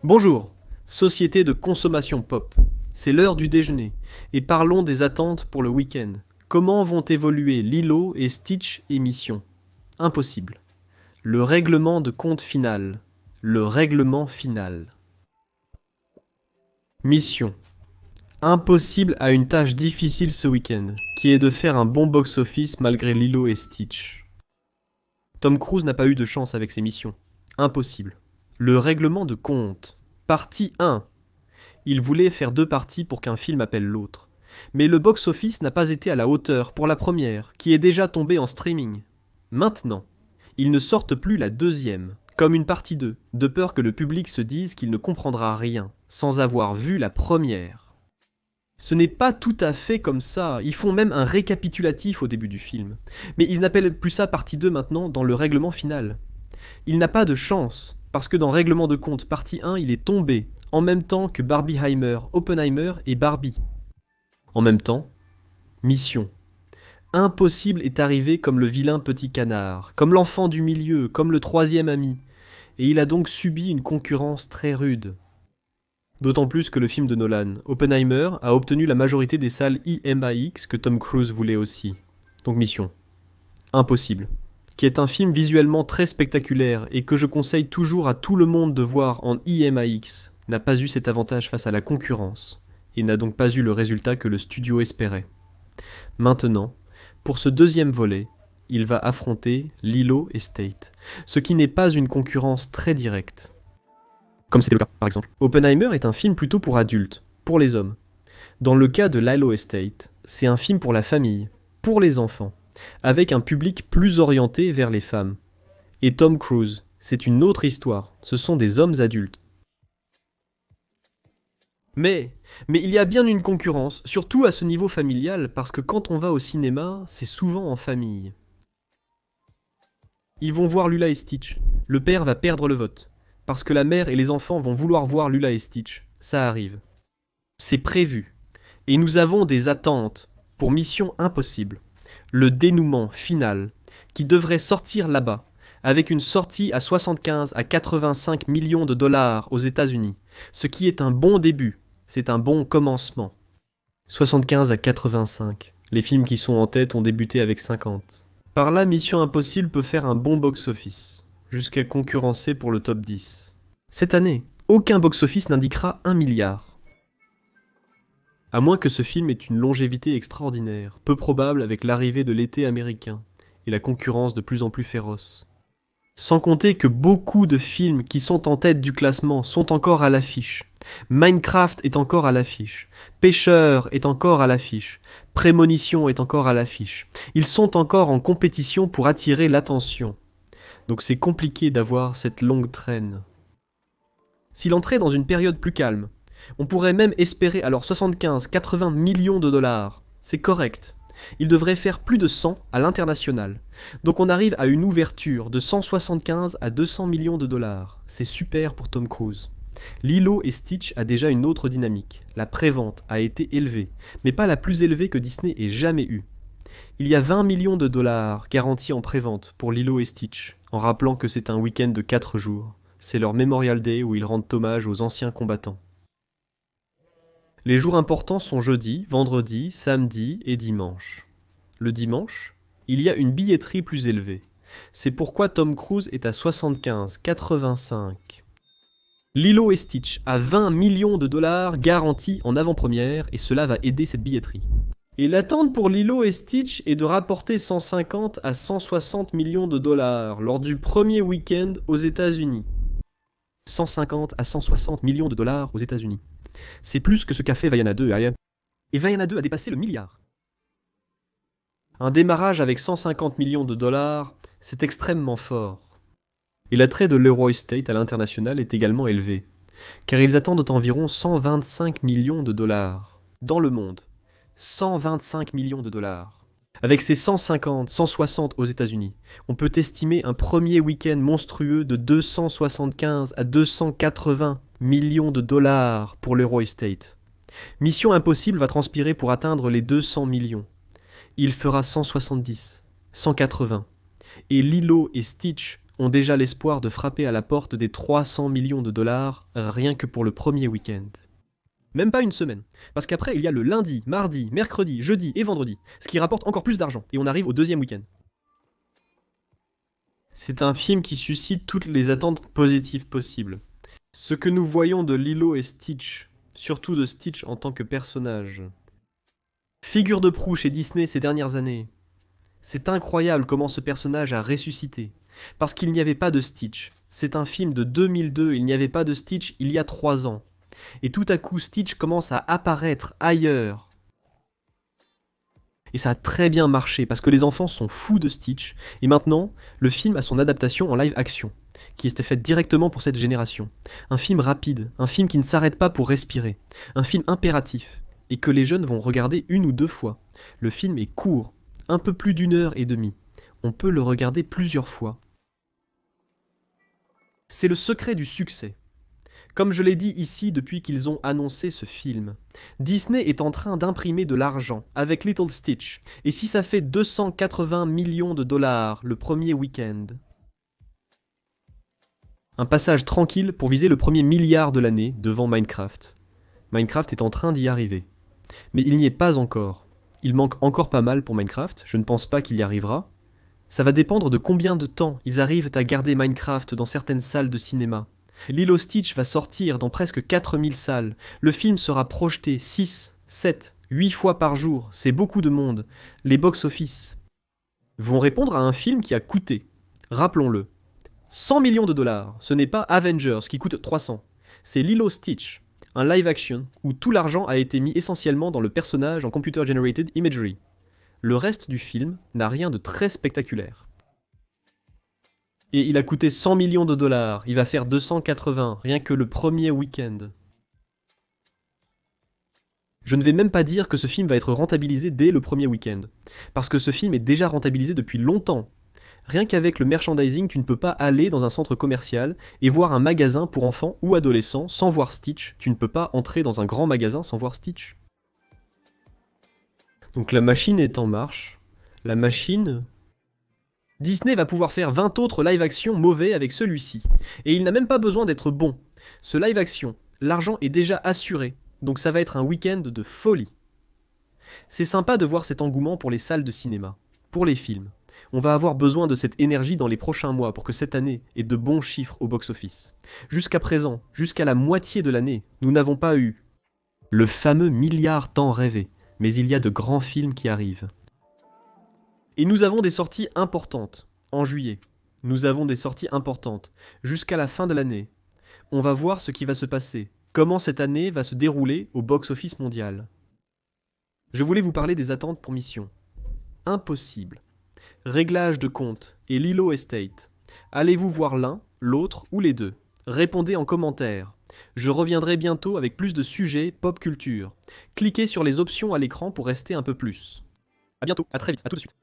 Bonjour, société de consommation pop. C'est l'heure du déjeuner, et parlons des attentes pour le week-end. Comment vont évoluer Lilo et Stitch émission? Impossible. Le règlement de compte final. Le règlement final. Mission. Impossible à une tâche difficile ce week-end, qui est de faire un bon box-office malgré Lilo et Stitch. Tom Cruise n'a pas eu de chance avec ses missions. Impossible. Le règlement de compte. Partie 1. Il voulait faire 2 parties pour qu'un film appelle l'autre. Mais le box-office n'a pas été à la hauteur pour la première, qui est déjà tombée en streaming. Maintenant, ils ne sortent plus la deuxième, comme une partie 2, de peur que le public se dise qu'il ne comprendra rien, sans avoir vu la première. Ce n'est pas tout à fait comme ça, ils font même un récapitulatif au début du film. Mais ils n'appellent plus ça partie 2 maintenant dans le règlement final. Il n'a pas de chance, parce que dans Règlement de compte partie 1, il est tombé, en même temps que Barbieheimer, Oppenheimer et Barbie. En même temps, Mission. Impossible est arrivé comme le vilain petit canard, comme l'enfant du milieu, comme le troisième ami, et il a donc subi une concurrence très rude. D'autant plus que le film de Nolan, Oppenheimer, a obtenu la majorité des salles IMAX que Tom Cruise voulait aussi. Donc Mission. Impossible. Qui est un film visuellement très spectaculaire et que je conseille toujours à tout le monde de voir en IMAX, n'a pas eu cet avantage face à la concurrence, et n'a donc pas eu le résultat que le studio espérait. Maintenant, pour ce deuxième volet, il va affronter Lilo et State, ce qui n'est pas une concurrence très directe. Comme c'était le cas, par exemple. Oppenheimer est un film plutôt pour adultes, pour les hommes. Dans le cas de Lilo et State, c'est un film pour la famille, pour les enfants, avec un public plus orienté vers les femmes. Et Tom Cruise, c'est une autre histoire, ce sont des hommes adultes. Mais il y a bien une concurrence, surtout à ce niveau familial, parce que quand on va au cinéma, c'est souvent en famille. Ils vont voir Lula et Stitch. Le père va perdre le vote, parce que la mère et les enfants vont vouloir voir Lula et Stitch. Ça arrive. C'est prévu. Et nous avons des attentes pour Mission Impossible. Le dénouement final, qui devrait sortir là-bas, avec une sortie à 75 à 85 millions de dollars aux États-Unis, ce qui est un bon début, c'est un bon commencement. 75 à 85, les films qui sont en tête ont débuté avec 50. Par là, Mission Impossible peut faire un bon box-office, jusqu'à concurrencer pour le top 10. Cette année, aucun box-office n'indiquera 1 milliard. À moins que ce film ait une longévité extraordinaire, peu probable avec l'arrivée de l'été américain, et la concurrence de plus en plus féroce. Sans compter que beaucoup de films qui sont en tête du classement sont encore à l'affiche. Minecraft est encore à l'affiche. Pêcheur est encore à l'affiche. Prémonition est encore à l'affiche. Ils sont encore en compétition pour attirer l'attention. Donc c'est compliqué d'avoir cette longue traîne. S'il entrait dans une période plus calme, on pourrait même espérer alors 75-80 millions de dollars. C'est correct. Il devrait faire plus de 100 à l'international. Donc on arrive à une ouverture de 175 à 200 millions de dollars. C'est super pour Tom Cruise. Lilo et Stitch a déjà une autre dynamique. La prévente a été élevée, mais pas la plus élevée que Disney ait jamais eue. Il y a 20 millions de dollars garantis en prévente pour Lilo et Stitch, en rappelant que c'est un week-end de 4 jours. C'est leur Memorial Day où ils rendent hommage aux anciens combattants. Les jours importants sont jeudi, vendredi, samedi et dimanche. Le dimanche, il y a une billetterie plus élevée. C'est pourquoi Tom Cruise est à 75, 85. Lilo et Stitch à 20 millions de dollars garantis en avant-première et cela va aider cette billetterie. Et l'attente pour Lilo et Stitch est de rapporter 150 à 160 millions de dollars lors du premier week-end aux États-Unis. 150 à 160 millions de dollars aux États-Unis. C'est plus que ce qu'a fait Vaiana 2. Et Vaiana 2 a dépassé le milliard. Un démarrage avec 150 millions de dollars, c'est extrêmement fort. Et l'attrait de Leroy State à l'international est également élevé, car ils attendent environ 125 millions de dollars dans le monde. 125 millions de dollars. Avec ces 150, 160 aux États-Unis, on peut estimer un premier week-end monstrueux de 275 à 280 millions de dollars pour l'Euro Estate. Mission Impossible va transpirer pour atteindre les 200 millions. Il fera 170, 180. Et Lilo et Stitch ont déjà l'espoir de frapper à la porte des 300 millions de dollars rien que pour le premier week-end. Même pas une semaine, parce qu'après il y a le lundi, mardi, mercredi, jeudi et vendredi, ce qui rapporte encore plus d'argent, et on arrive au deuxième week-end. C'est un film qui suscite toutes les attentes positives possibles. Ce que nous voyons de Lilo et Stitch, surtout de Stitch en tant que personnage, figure de proue chez Disney ces dernières années. C'est incroyable comment ce personnage a ressuscité, parce qu'il n'y avait pas de Stitch. C'est un film de 2002, il n'y avait pas de Stitch il y a 3 ans. Et tout à coup, Stitch commence à apparaître ailleurs. Et ça a très bien marché, parce que les enfants sont fous de Stitch, et maintenant, le film a son adaptation en live action, qui était faite directement pour cette génération. Un film rapide, un film qui ne s'arrête pas pour respirer, un film impératif, et que les jeunes vont regarder 1 ou 2 fois. Le film est court, un peu plus d'1h30. On peut le regarder plusieurs fois. C'est le secret du succès. Comme je l'ai dit ici depuis qu'ils ont annoncé ce film, Disney est en train d'imprimer de l'argent avec Little Stitch, et si ça fait 280 millions de dollars le premier week-end, un passage tranquille pour viser le premier milliard de l'année devant Minecraft. Minecraft est en train d'y arriver. Mais il n'y est pas encore. Il manque encore pas mal pour Minecraft, je ne pense pas qu'il y arrivera. Ça va dépendre de combien de temps ils arrivent à garder Minecraft dans certaines salles de cinéma. Lilo Stitch va sortir dans presque 4000 salles. Le film sera projeté 6, 7, 8 fois par jour. C'est beaucoup de monde. Les box-office vont répondre à un film qui a coûté, rappelons-le, 100 millions de dollars. Ce n'est pas Avengers qui coûte 300. C'est Lilo Stitch, un live action où tout l'argent a été mis essentiellement dans le personnage en computer generated imagery. Le reste du film n'a rien de très spectaculaire. Et il a coûté 100 millions de dollars, il va faire 280, rien que le premier week-end. Je ne vais même pas dire que ce film va être rentabilisé dès le premier week-end, parce que ce film est déjà rentabilisé depuis longtemps. Rien qu'avec le merchandising, tu ne peux pas aller dans un centre commercial et voir un magasin pour enfants ou adolescents sans voir Stitch. Tu ne peux pas entrer dans un grand magasin sans voir Stitch. Donc la machine est en marche. La machine... Disney va pouvoir faire 20 autres live-action mauvais avec celui-ci. Et il n'a même pas besoin d'être bon. Ce live-action, l'argent est déjà assuré. Donc ça va être un week-end de folie. C'est sympa de voir cet engouement pour les salles de cinéma, pour les films. On va avoir besoin de cette énergie dans les prochains mois pour que cette année ait de bons chiffres au box-office. Jusqu'à présent, jusqu'à la moitié de l'année, nous n'avons pas eu le fameux milliard tant rêvé. Mais il y a de grands films qui arrivent. Et nous avons des sorties importantes, en juillet. Nous avons des sorties importantes, jusqu'à la fin de l'année. On va voir ce qui va se passer, comment cette année va se dérouler au box-office mondial. Je voulais vous parler des attentes pour Mission Impossible, Réglage de compte et Lilo Estate. Allez-vous voir l'un, l'autre ou les deux? Répondez en commentaire. Je reviendrai bientôt avec plus de sujets pop culture. Cliquez sur les options à l'écran pour rester un peu plus. A bientôt, à très vite, à tout de suite.